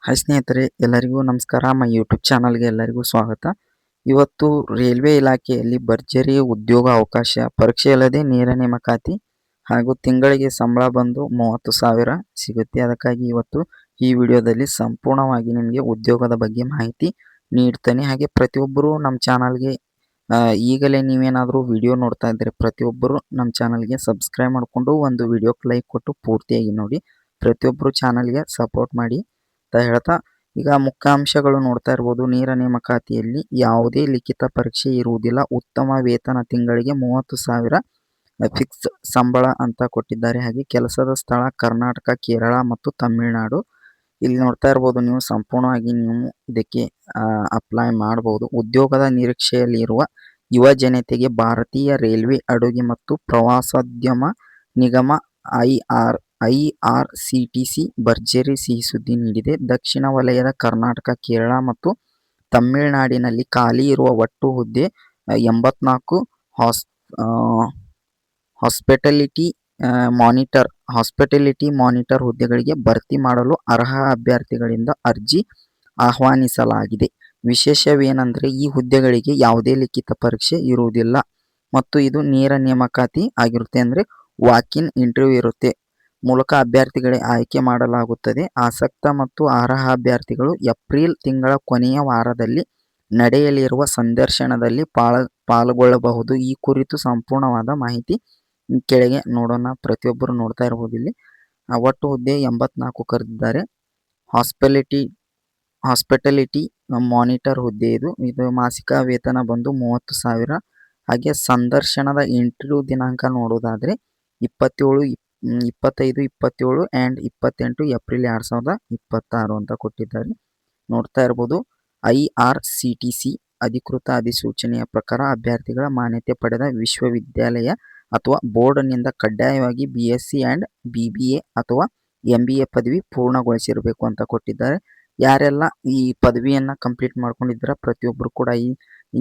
Hi ಸ್ನೇಹಿತರೆ, ಎಲ್ಲರಿಗೂ ನಮಸ್ಕಾರ. ಯೂಟ್ಯೂಬ್ ಚಾನಲ್ಗೆ ಎಲ್ಲರಿಗೂ ಸ್ವಾಗತ. ಇವತ್ತು ರೈಲ್ವೆ ಇಲಾಖೆಯಲ್ಲಿ ಭರ್ಜರಿ ಉದ್ಯೋಗ ಅವಕಾಶ, ಪರೀಕ್ಷೆ ಇಲ್ಲದೆ ನೇರ ನೇಮಕಾತಿ ಹಾಗೂ ತಿಂಗಳಿಗೆ ಸಂಬಳ ಬಂದು 30,000 ಸಿಗುತ್ತೆ. ಅದಕ್ಕಾಗಿ ಇವತ್ತು ಈ ವಿಡಿಯೋದಲ್ಲಿ ಸಂಪೂರ್ಣವಾಗಿ ನಿಮಗೆ ಉದ್ಯೋಗದ ಬಗ್ಗೆ ಮಾಹಿತಿ ನೀಡ್ತೇನೆ. ಹಾಗೆ ಪ್ರತಿಯೊಬ್ಬರು ನಮ್ಮ ಚಾನಲ್ಗೆ ಈಗಲೇ ನೀವೇನಾದರೂ ವಿಡಿಯೋ ನೋಡ್ತಾ ಇದ್ದರೆ ಪ್ರತಿಯೊಬ್ಬರು ನಮ್ಮ ಚಾನಲ್ಗೆ ಸಬ್ಸ್ಕ್ರೈಬ್ ಮಾಡಿಕೊಂಡು ಒಂದು ವಿಡಿಯೋಕ್ಕೆ ಲೈಕ್ ಕೊಟ್ಟು ಪೂರ್ತಿಯಾಗಿ ನೋಡಿ. ಪ್ರತಿಯೊಬ್ಬರು ಚಾನಲ್ಗೆ ಸಪೋರ್ಟ್ ಮಾಡಿ ಅಂತ ಹೇಳ್ತಾ, ಈಗ ಮುಖ್ಯಾಂಶಗಳು ನೋಡ್ತಾ ಇರ್ಬೋದು. ನೇರ ನೇಮಕಾತಿಯಲ್ಲಿ ಯಾವುದೇ ಲಿಖಿತ ಪರೀಕ್ಷೆ ಇರುವುದಿಲ್ಲ. ಉತ್ತಮ ವೇತನ, ತಿಂಗಳಿಗೆ 30,000 ಫಿಕ್ಸ್ ಸಂಬಳ ಅಂತ ಕೊಟ್ಟಿದ್ದಾರೆ. ಹಾಗೆ ಕೆಲಸದ ಸ್ಥಳ ಕರ್ನಾಟಕ, ಕೇರಳ ಮತ್ತು ತಮಿಳುನಾಡು. ಇಲ್ಲಿ ನೋಡ್ತಾ ಇರ್ಬೋದು ನೀವು, ಸಂಪೂರ್ಣವಾಗಿ ನೀವು ಇದಕ್ಕೆ ಅಪ್ಲೈ ಮಾಡಬಹುದು. ಉದ್ಯೋಗದ ನಿರೀಕ್ಷೆಯಲ್ಲಿರುವ ಯುವ ಜನತೆಗೆ ಭಾರತೀಯ ರೈಲ್ವೆ ಅಡುಗೆ ಮತ್ತು ಪ್ರವಾಸೋದ್ಯಮ ನಿಗಮ IRCTC ಭರ್ಜರಿ ಸಿಹಿ ಸುದ್ದಿ ನೀಡಿದೆ. ದಕ್ಷಿಣ ವಲಯದ ಕರ್ನಾಟಕ, ಕೇರಳ ಮತ್ತು ತಮಿಳುನಾಡಿನಲ್ಲಿ ಖಾಲಿ ಇರುವ ಒಟ್ಟು ಹುದ್ದೆ 84. ಹಾಸ್ಪಿಟಾಲಿಟಿ ಮಾನಿಟರ್ ಹುದ್ದೆಗಳಿಗೆ ಭರ್ತಿ ಮಾಡಲು ಅರ್ಹ ಅಭ್ಯರ್ಥಿಗಳಿಂದ ಅರ್ಜಿ ಆಹ್ವಾನಿಸಲಾಗಿದೆ. ವಿಶೇಷವೇನೆಂದರೆ ಈ ಹುದ್ದೆಗಳಿಗೆ ಯಾವುದೇ ಲಿಖಿತ ಪರೀಕ್ಷೆ ಇರುವುದಿಲ್ಲ ಮತ್ತು ಇದು ನೇರ ನೇಮಕಾತಿ ಆಗಿರುತ್ತೆ. ಅಂದರೆ ವಾಕ್-ಇನ್ ಇಂಟರ್ವ್ಯೂ ಇರುತ್ತೆ ಮೂಲಕ ಅಭ್ಯರ್ಥಿಗಳಿಗೆ ಆಯ್ಕೆ ಮಾಡಲಾಗುತ್ತದೆ. ಆಸಕ್ತ ಮತ್ತು ಅರ್ಹ ಅಭ್ಯರ್ಥಿಗಳು ಏಪ್ರಿಲ್ ತಿಂಗಳ ಕೊನೆಯ ವಾರದಲ್ಲಿ ನಡೆಯಲಿರುವ ಸಂದರ್ಶನದಲ್ಲಿ ಪಾಲ್ಗೊಳ್ಳಬಹುದು. ಈ ಕುರಿತು ಸಂಪೂರ್ಣವಾದ ಮಾಹಿತಿ ಕೆಳಗೆ ನೋಡೋಣ. ಪ್ರತಿಯೊಬ್ಬರು ನೋಡ್ತಾ ಇರಬಹುದು. ಇಲ್ಲಿ ಒಟ್ಟು ಹುದ್ದೆ 84 ಕರೆದಿದ್ದಾರೆ. ಹಾಸ್ಪಿಟಾಲಿಟಿ ಮಾನಿಟರ್ ಹುದ್ದೆ ಇದು ಮಾಸಿಕ ವೇತನ ಬಂದು 30,000. ಹಾಗೆ ಸಂದರ್ಶನದ ಇಂಟರ್ವ್ಯೂ ದಿನಾಂಕ ನೋಡೋದಾದ್ರೆ 25, 27 ಆ್ಯಂಡ್ 28 ಏಪ್ರಿಲ್ 2026 ಅಂತ ಕೊಟ್ಟಿದ್ದಾರೆ. ನೋಡ್ತಾ ಇರ್ಬೋದು. IRCTC ಅಧಿಕೃತ ಅಧಿಸೂಚನೆಯ ಪ್ರಕಾರ ಅಭ್ಯರ್ಥಿಗಳ ಮಾನ್ಯತೆ ಪಡೆದ ವಿಶ್ವವಿದ್ಯಾಲಯ ಅಥವಾ ಬೋರ್ಡ್ನಿಂದ ಕಡ್ಡಾಯವಾಗಿ BSc ಆ್ಯಂಡ್ BBA ಅಥವಾ MBA ಪದವಿ ಪೂರ್ಣಗೊಳಿಸಿರಬೇಕು ಅಂತ ಕೊಟ್ಟಿದ್ದಾರೆ. ಯಾರೆಲ್ಲ ಈ ಪದವಿಯನ್ನು ಕಂಪ್ಲೀಟ್ ಮಾಡ್ಕೊಂಡಿದ್ದೀರಾ ಪ್ರತಿಯೊಬ್ಬರು ಕೂಡ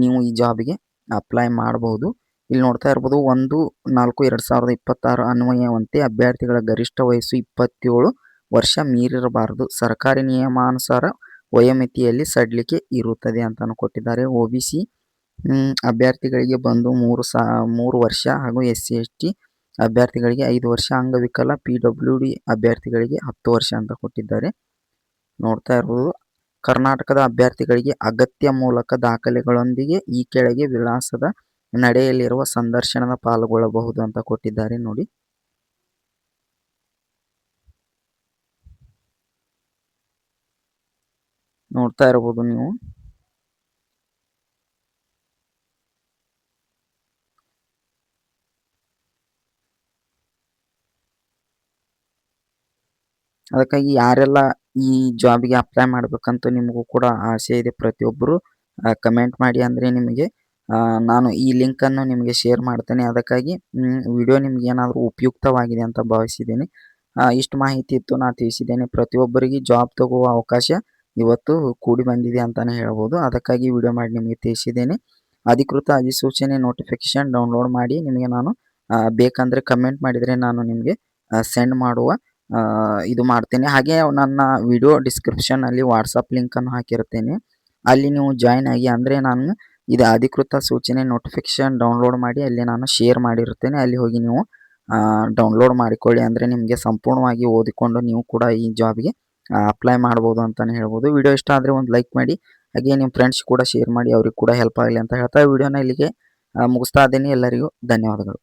ನೀವು ಈ ಜಾಬ್ಗೆ ಅಪ್ಲೈ ಮಾಡಬಹುದು. ಇಲ್ಲಿ ನೋಡ್ತಾ ಇರ್ಬೋದು. 1/4/2026 ಅನ್ವಯವಂತೆ ಅಭ್ಯರ್ಥಿಗಳ ಗರಿಷ್ಠ ವಯಸ್ಸು 27 ವರ್ಷ ಮೀರಿರಬಾರದು. ಸರ್ಕಾರಿ ನಿಯಮಾನುಸಾರ ವಯೋಮಿತಿಯಲ್ಲಿ ಸಡಿಲಿಕೆ ಇರುತ್ತದೆ ಅಂತಾನು ಕೊಟ್ಟಿದ್ದಾರೆ. OBC ಅಭ್ಯರ್ಥಿಗಳಿಗೆ ಬಂದು 3 ವರ್ಷ ಹಾಗೂ SC/ST ಅಭ್ಯರ್ಥಿಗಳಿಗೆ 5 ವರ್ಷ, ಅಂಗವಿಕಲ PWD ಅಭ್ಯರ್ಥಿಗಳಿಗೆ 10 ವರ್ಷ ಅಂತ ಕೊಟ್ಟಿದ್ದಾರೆ. ನೋಡ್ತಾ ಇರ್ಬೋದು. ಕರ್ನಾಟಕದ ಅಭ್ಯರ್ಥಿಗಳಿಗೆ ಅಗತ್ಯ ಮೂಲಕ ದಾಖಲೆಗಳೊಂದಿಗೆ ಈ ಕೆಳಗೆ ವಿಳಾಸದ ನಡೆಯಲಿರುವ ಸಂದರ್ಶನದ ಪಾಲ್ಗೊಳ್ಳಬಹುದು ಅಂತ ಕೊಟ್ಟಿದ್ದಾರೆ. ನೋಡಿ, ನೋಡ್ತಾ ಇರಬಹುದು ನೀವು. ಅದಕ್ಕಾಗಿ ಯಾರೆಲ್ಲ ಈ ಜಾಬ್ಗೆ ಅಪ್ಲೈ ಮಾಡ್ಬೇಕಂತ ನಿಮಗೂ ಕೂಡ ಆಸೆ ಇದೆ ಪ್ರತಿಯೊಬ್ಬರು ಕಮೆಂಟ್ ಮಾಡಿ. ಅಂದರೆ ನಿಮಗೆ ನಾನು ಈ ಲಿಂಕನ್ನು ನಿಮಗೆ ಶೇರ್ ಮಾಡ್ತೇನೆ. ಅದಕ್ಕಾಗಿ ವಿಡಿಯೋ ನಿಮ್ಗೆ ಏನಾದರೂ ಉಪಯುಕ್ತವಾಗಿದೆ ಅಂತ ಭಾವಿಸಿದ್ದೇನೆ. ಇಷ್ಟು ಮಾಹಿತಿ ಇತ್ತು, ನಾನು ತಿಳಿಸಿದ್ದೇನೆ. ಪ್ರತಿಯೊಬ್ಬರಿಗೆ ಜಾಬ್ ತಗುವ ಅವಕಾಶ ಇವತ್ತು ಕೂಡಿ ಬಂದಿದೆ ಅಂತಲೇ ಹೇಳ್ಬೋದು. ಅದಕ್ಕಾಗಿ ವಿಡಿಯೋ ಮಾಡಿ ನಿಮಗೆ ತಿಳಿಸಿದ್ದೇನೆ. ಅಧಿಕೃತ ಅಧಿಸೂಚನೆ ನೋಟಿಫಿಕೇಶನ್ ಡೌನ್ಲೋಡ್ ಮಾಡಿ ನಿಮಗೆ ನಾನು ಬೇಕಂದರೆ ಕಮೆಂಟ್ ಮಾಡಿದರೆ ನಾನು ನಿಮಗೆ ಸೆಂಡ್ ಮಾಡುವ ಇದು ಮಾಡ್ತೇನೆ. ಹಾಗೆ ನನ್ನ ವಿಡಿಯೋ ಡಿಸ್ಕ್ರಿಪ್ಷನಲ್ಲಿ ವಾಟ್ಸಪ್ ಲಿಂಕನ್ನು ಹಾಕಿರುತ್ತೇನೆ. ಅಲ್ಲಿ ನೀವು ಜಾಯ್ನ್ ಆಗಿ. ಅಂದರೆ ನಾನು ಇದು ಅಧಿಕೃತ ಸೂಚನೆ ನೋಟಿಫಿಕೇಶನ್ ಡೌನ್ಲೋಡ್ ಮಾಡಿ ಅಲ್ಲಿ ನಾನು ಶೇರ್ ಮಾಡಿರುತ್ತೇನೆ. ಅಲ್ಲಿ ಹೋಗಿ ನೀವು ಡೌನ್ಲೋಡ್ ಮಾಡಿಕೊಳ್ಳಿ. ಅಂದರೆ ನಿಮಗೆ ಸಂಪೂರ್ಣವಾಗಿ ಓದಿಕೊಂಡು ನೀವು ಕೂಡ ಈ ಜಾಬ್ಗೆ ಅಪ್ಲೈ ಮಾಡ್ಬೋದು ಅಂತಲೇ ಹೇಳ್ಬೋದು. ವಿಡಿಯೋ ಇಷ್ಟ ಆದರೆ ಒಂದು ಲೈಕ್ ಮಾಡಿ. ಹಾಗೆ ನಿಮ್ಮ ಫ್ರೆಂಡ್ಸ್ ಕೂಡ ಶೇರ್ ಮಾಡಿ, ಅವ್ರಿಗೆ ಕೂಡ ಹೆಲ್ಪ್ ಆಗಲಿ ಅಂತ ಹೇಳ್ತಾ ವಿಡಿಯೋನ ಇಲ್ಲಿಗೆ ಮುಗಿಸ್ತಾ ಇದ್ದೀನಿ. ಎಲ್ಲರಿಗೂ ಧನ್ಯವಾದಗಳು.